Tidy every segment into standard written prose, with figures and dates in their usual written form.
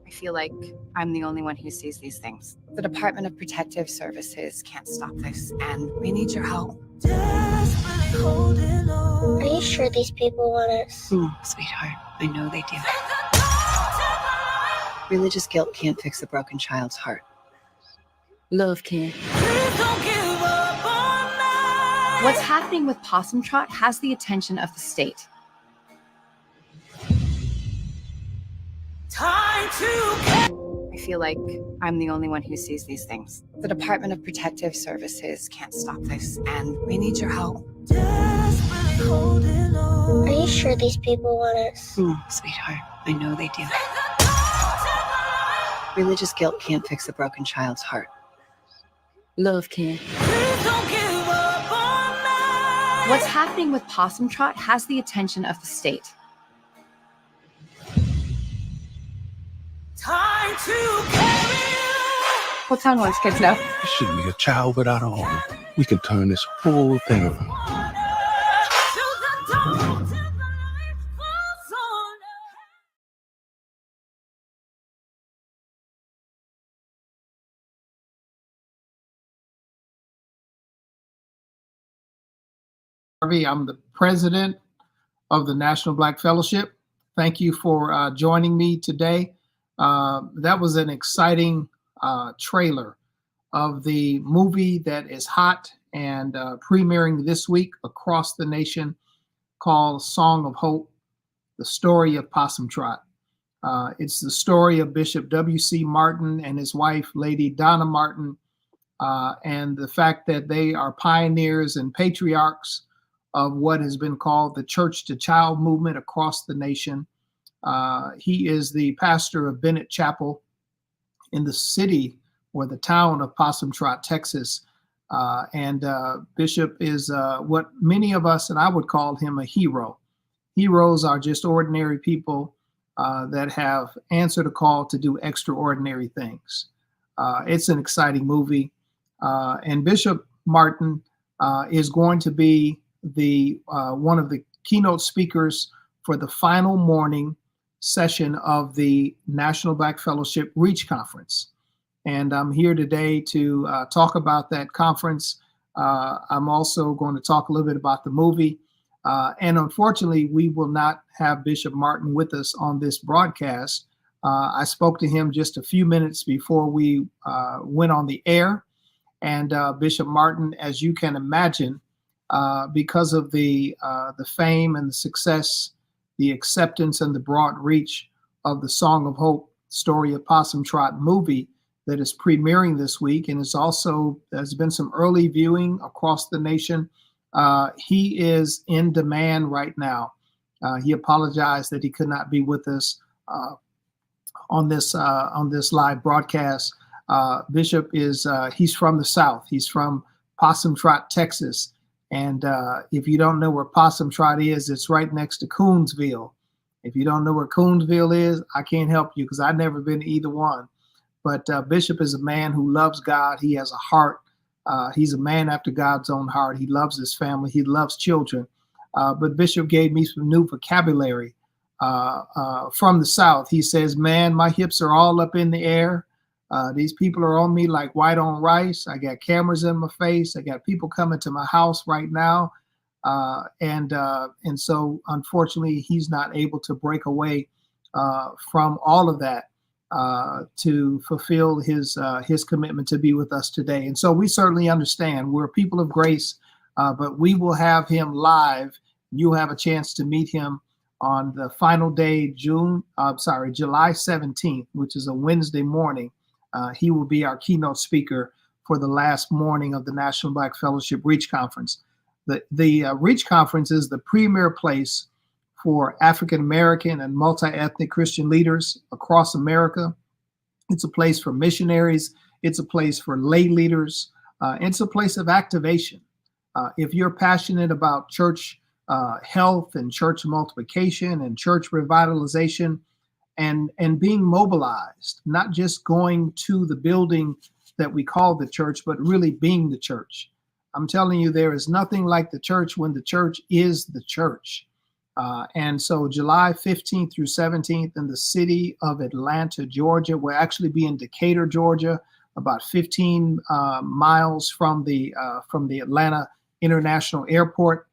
I feel like I'm the only one who sees these things. The Department of Protective Services can't stop this, and we need your help. Are you sure these people want us? Sweetheart, I know they do. Religious guilt can't fix a broken child's heart. Love can. What's happening with Possum Trot has the attention of the state. I feel like I'm the only one who sees these things. The Department of Protective Services can't stop this, and we need your help. Are you sure these people want us? Sweetheart, I know they do. Religious guilt can't fix a broken child's heart. Love can. What's happening with Possum Trot has the attention of the state. What town wants kids know? There shouldn't be a child without a home. We can turn this whole thing around. I'm the president of the National Black Fellowship. Thank you for joining me today. That was an exciting trailer of the movie that is hot and premiering this week across the nation called Song of Hope, the Story of Possum Trot. It's the story of Bishop W.C. Martin and his wife, Lady Donna Martin, and the fact that they are pioneers and patriarchs of what has been called the church-to-child movement across the nation. He is the pastor of Bennett Chapel in the city or the town of Possum Trot, Texas. And Bishop is what many of us, and I would call him a hero. Heroes are just ordinary people that have answered a call to do extraordinary things. It's an exciting movie. And Bishop Martin is going to be the one of the keynote speakers for the final morning session of the National Black Fellowship Reach Conference. And I'm here today to talk about that conference. I'm also going to talk a little bit about the movie. And unfortunately, we will not have Bishop Martin with us on this broadcast. I spoke to him just a few minutes before we went on the air. And Bishop Martin, as you can imagine, because of the fame and the success, the acceptance and the broad reach of the Song of Hope, Story of Possum Trot movie that is premiering this week, and there's been some early viewing across the nation. He is in demand right now. He apologized that he could not be with us on this live broadcast. Bishop he's from the South. He's from Possum Trot, Texas. And if you don't know where Possum Trot is, it's right next to Coonsville. If you don't know where Coonsville is, I can't help you because I've never been to either one. But Bishop is a man who loves God. He has a heart. He's a man after God's own heart. He loves his family. He loves children. But Bishop gave me some new vocabulary from the South. He says, man, my hips are all up in the air. These people are on me like white on rice. I got cameras in my face. I got people coming to my house right now. And so unfortunately, he's not able to break away from all of that to fulfill his commitment to be with us today. And so we certainly understand we're people of grace, but we will have him live. You'll have a chance to meet him on the final day, July 17th, which is a Wednesday morning. He will be our keynote speaker for the last morning of the National Black Fellowship Reach Conference. The Reach Conference is the premier place for African-American and multi-ethnic Christian leaders across America. It's a place for missionaries. It's a place for lay leaders. It's a place of activation. If you're passionate about church health and church multiplication and church revitalization, and being mobilized, not just going to the building that we call the church, but really being the church. I'm telling you, there is nothing like the church when the church is the church. And so July 15th through 17th in the city of Atlanta, Georgia. We'll actually be in Decatur, Georgia, about 15 miles from the Atlanta International Airport.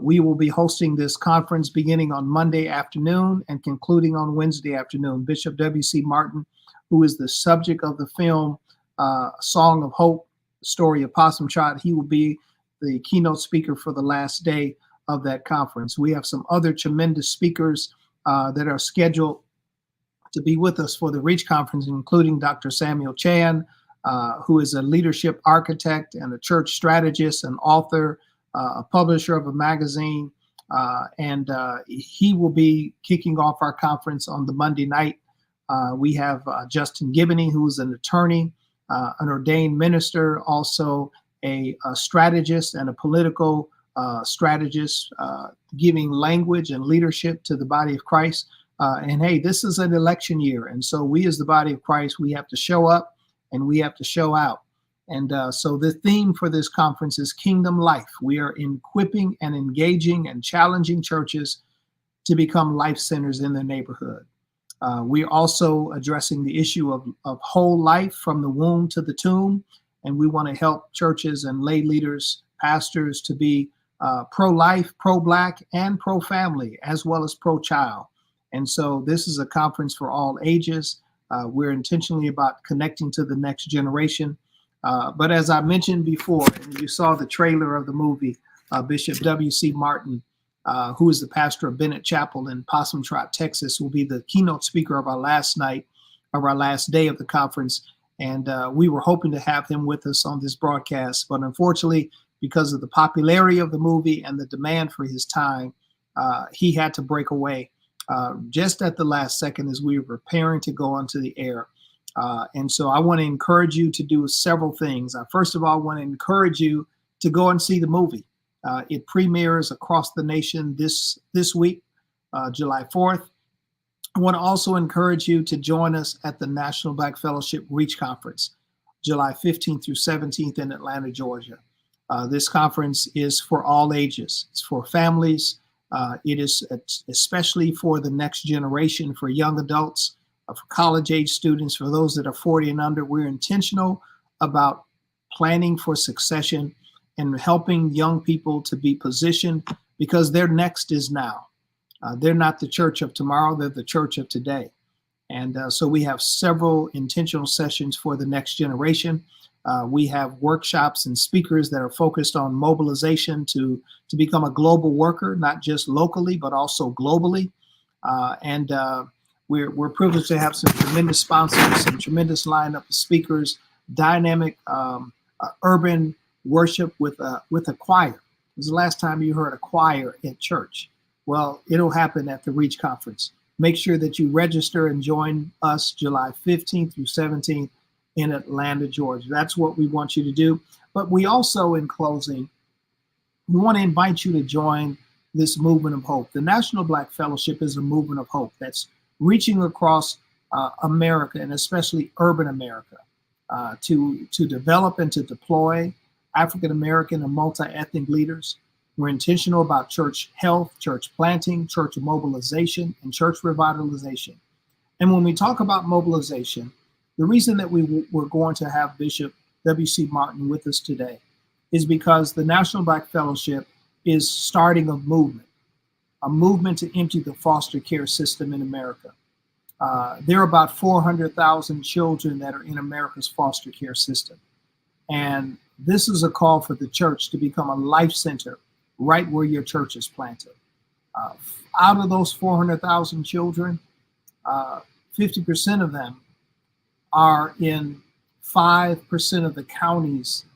We will be hosting this conference beginning on Monday afternoon and concluding on Wednesday afternoon. Bishop W.C. Martin, who is the subject of the film Song of Hope, Story of Possum Trot, he will be the keynote speaker for the last day of that conference. We have some other tremendous speakers that are scheduled to be with us for the REACH conference, including Dr. Samuel Chan, who is a leadership architect and a church strategist, an author, a publisher of a magazine, and he will be kicking off our conference on the Monday night. We have Justin Giboney, who is an attorney, an ordained minister, also a strategist and a political strategist, giving language and leadership to the body of Christ. And hey, this is an election year. And so we as the body of Christ, we have to show up and we have to show out. And so the theme for this conference is Kingdom Life. We are equipping and engaging and challenging churches to become life centers in their neighborhood. We're also addressing the issue of whole life from the womb to the tomb. And we want to help churches and lay leaders, pastors to be pro-life, pro-Black, and pro-family, as well as pro-child. And so this is a conference for all ages. We're intentionally about connecting to the next generation. But as I mentioned before, and you saw the trailer of the movie, Bishop W.C. Martin, who is the pastor of Bennett Chapel in Possum Trot, Texas, will be the keynote speaker of our last day of the conference. And we were hoping to have him with us on this broadcast, but unfortunately, because of the popularity of the movie and the demand for his time, he had to break away just at the last second as we were preparing to go onto the air. And so I want to encourage you to do several things. First of all, I want to encourage you to go and see the movie. It premieres across the nation this week, July 4th. I want to also encourage you to join us at the National Black Fellowship REACH Conference, July 15th through 17th in Atlanta, Georgia. This conference is for all ages. It's for families. It is especially for the next generation, for young adults, for college-age students, for those that are 40 and under. We're intentional about planning for succession and helping young people to be positioned because their next is now. They're not the church of tomorrow, they're the church of today. And so we have several intentional sessions for the next generation. We have workshops and speakers that are focused on mobilization to become a global worker, not just locally, but also globally. And we're privileged to have some tremendous sponsors, some tremendous lineup of speakers, dynamic urban worship with a choir. When was the last time you heard a choir in church? Well, it'll happen at the REACH conference. Make sure that you register and join us July 15th through 17th in Atlanta, Georgia. That's what we want you to do. But we also, in closing, we want to invite you to join this movement of hope. The National Black Fellowship is a movement of hope that's reaching across America, and especially urban America, to develop and to deploy African American and multi-ethnic leaders. We're intentional about church health, church planting, church mobilization, and church revitalization. And when we talk about mobilization, the reason that we're going to have Bishop W.C. Martin with us today is because the National Black Fellowship is starting a movement to empty the foster care system in America. There are about 400,000 children that are in America's foster care system. And this is a call for the church to become a life center right where your church is planted. Out of those 400,000 children, 50% of them are in 5% of the counties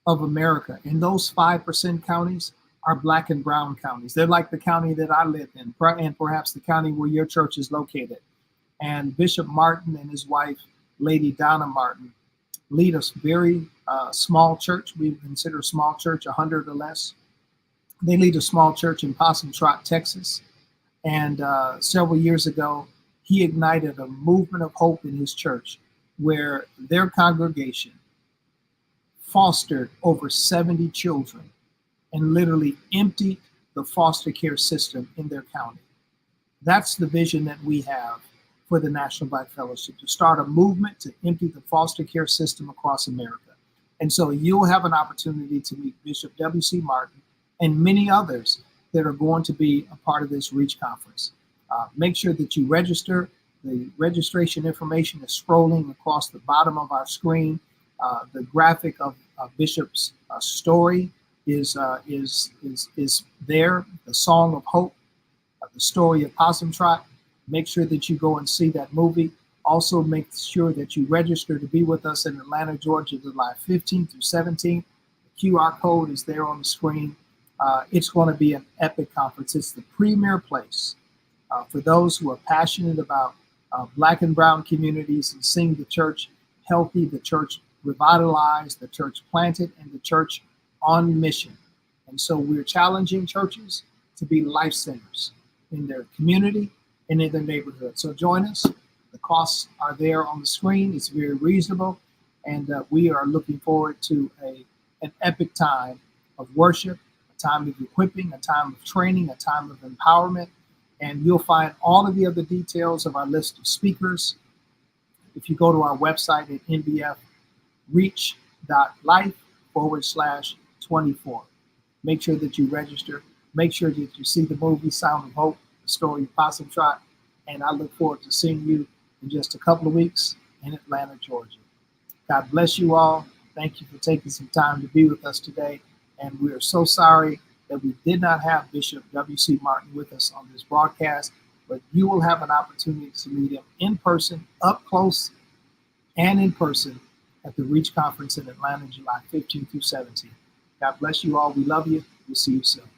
of America. And those 5% counties are Black and brown counties. They're like the county that I live in, and perhaps the county where your church is located. And Bishop Martin and his wife, Lady Donna Martin, lead a very small church. We consider a small church 100 or less. They lead a small church in Possum Trot, Texas. And several years ago, he ignited a movement of hope in his church where their congregation fostered over 70 children and literally emptied the foster care system in their county. That's the vision that we have for the National Black Fellowship, to start a movement to empty the foster care system across America. And so you'll have an opportunity to meet Bishop W.C. Martin and many others that are going to be a part of this REACH conference. Make sure that you register. The registration information is scrolling across the bottom of our screen. The graphic of Bishop's story is there. The Song of Hope, the Story of Possum Trot. Make sure that you go and see that movie. Also, make sure that you register to be with us in Atlanta, Georgia, July 15th through 17th. The QR code is there on the screen. It's going to be an epic conference. It's the premier place for those who are passionate about Black and brown communities and seeing the church healthy, the church revitalized, the church planted, and the church on mission. And so we're challenging churches to be life centers in their community and in their neighborhood. So join us. The costs are there on the screen. It's very reasonable. And we are looking forward to an epic time of worship, a time of equipping, a time of training, a time of empowerment. And you'll find all of the other details of our list of speakers if you go to our website at nbfreach.life/24. Make sure that you register. Make sure that you see the movie Sound of Hope, the Story of Possum Trot. And I look forward to seeing you in just a couple of weeks in Atlanta, Georgia. God bless you all. Thank you for taking some time to be with us today. And we are so sorry that we did not have Bishop W.C. Martin with us on this broadcast, but you will have an opportunity to meet him in person, up close and in person at the REACH conference in Atlanta, July 15th through 17th. God bless you all. We love you. We'll see you soon.